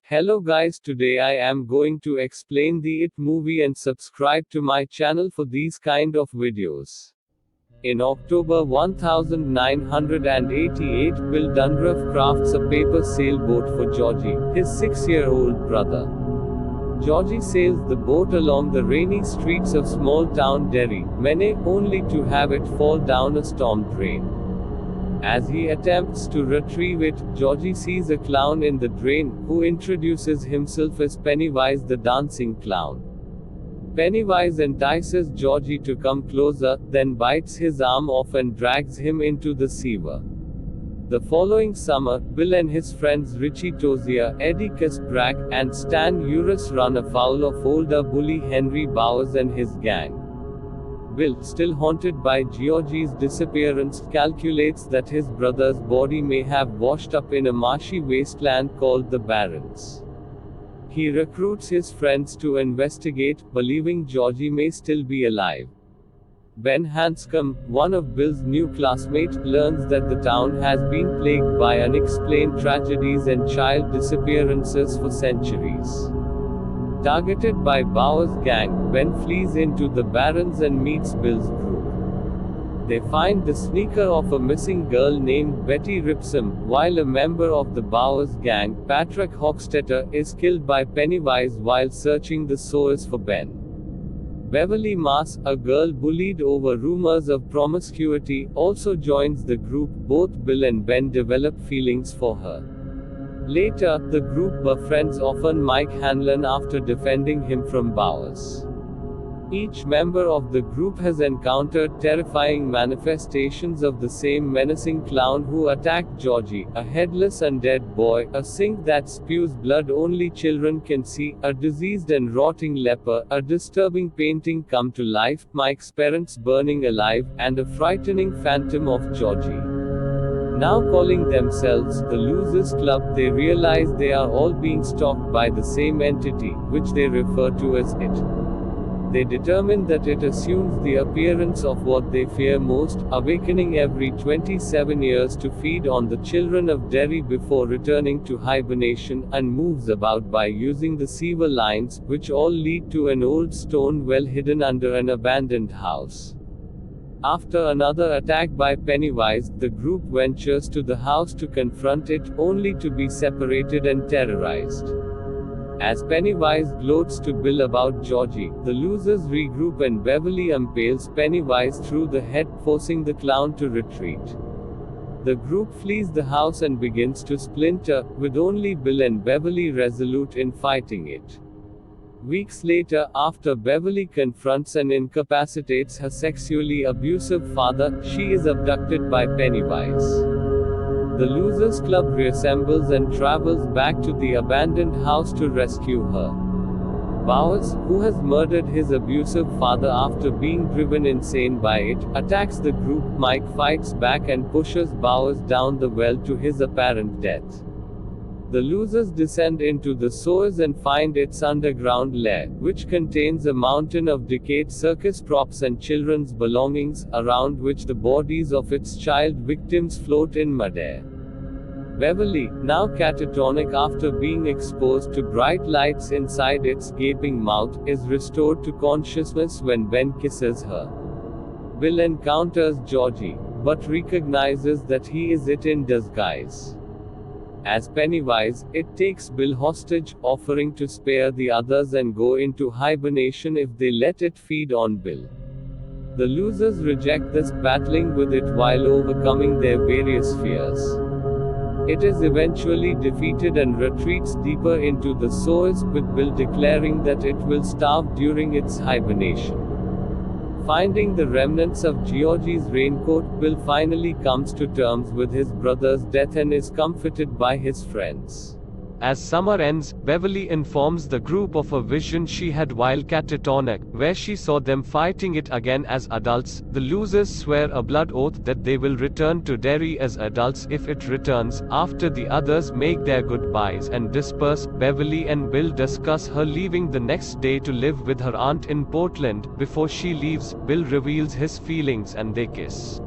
Hello guys, today I am going to explain the It movie and subscribe to my channel for these kind of videos. In October 1988, Bill Dunruff crafts a paper sailboat for Georgie, his 6-year-old brother. Georgie sails the boat along the rainy streets of small town Derry, Maine, only to have it fall down a storm drain. As he attempts to retrieve it, Georgie sees a clown in the drain, who introduces himself as Pennywise the dancing clown. Pennywise entices Georgie to come closer, then bites his arm off and drags him into the sewer. The following summer, Bill and his friends Richie Tozier, Eddie Kasprak, and Stan Uris run afoul of older bully Henry Bowers and his gang. Bill, still haunted by Georgie's disappearance, calculates that his brother's body may have washed up in a marshy wasteland called the Barrens. He recruits his friends to investigate, believing Georgie may still be alive. Ben Hanscom, one of Bill's new classmates, learns that the town has been plagued by unexplained tragedies and child disappearances for centuries. Targeted by Bowers' gang, Ben flees into the Barrens and meets Bill's group. They find the sneaker of a missing girl named Betty Ripsum, while a member of the Bowers gang, Patrick Hochstetter, is killed by Pennywise while searching the sewers for Ben. Beverly Maas, a girl bullied over rumors of promiscuity, also joins the group. Both Bill and Ben develop feelings for her. Later, the group befriends orphan Mike Hanlon after defending him from Bowers. Each member of the group has encountered terrifying manifestations of the same menacing clown who attacked Georgie, a headless undead boy, a sink that spews blood only children can see, a diseased and rotting leper, a disturbing painting come to life, Mike's parents burning alive, and a frightening phantom of Georgie. Now calling themselves the Losers Club, they realize they are all being stalked by the same entity, which they refer to as It. They determine that it assumes the appearance of what they fear most, awakening every 27 years to feed on the children of Derry before returning to hibernation, and moves about by using the sewer lines, which all lead to an old stone well hidden under an abandoned house. After another attack by Pennywise, the group ventures to the house to confront it, only to be separated and terrorized. As Pennywise gloats to Bill about Georgie, the losers regroup and Beverly impales Pennywise through the head, forcing the clown to retreat. The group flees the house and begins to splinter, with only Bill and Beverly resolute in fighting it. Weeks later, after Beverly confronts and incapacitates her sexually abusive father, she is abducted by Pennywise. The Losers Club reassembles and travels back to the abandoned house to rescue her. Bowers, who has murdered his abusive father after being driven insane by it, attacks the group. Mike fights back and pushes Bowers down the well to his apparent death. The losers descend into the sewers and find its underground lair, which contains a mountain of decayed circus props and children's belongings, around which the bodies of its child victims float in midair. Beverly, now catatonic after being exposed to bright lights inside its gaping mouth, is restored to consciousness when Ben kisses her. Bill encounters Georgie, but recognizes that he is It in disguise. As Pennywise, It takes Bill hostage, offering to spare the others and go into hibernation if they let it feed on Bill. The losers reject this, battling with it while overcoming their various fears. It is eventually defeated and retreats deeper into the sewers, with Bill declaring that it will starve during its hibernation. Finding the remnants of Georgie's raincoat, Bill finally comes to terms with his brother's death and is comforted by his friends. As summer ends, Beverly informs the group of a vision she had while catatonic, where she saw them fighting it again as adults. The losers swear a blood oath that they will return to Derry as adults if it returns. After the others make their goodbyes and disperse, Beverly and Bill discuss her leaving the next day to live with her aunt in Portland. Before she leaves, Bill reveals his feelings and they kiss.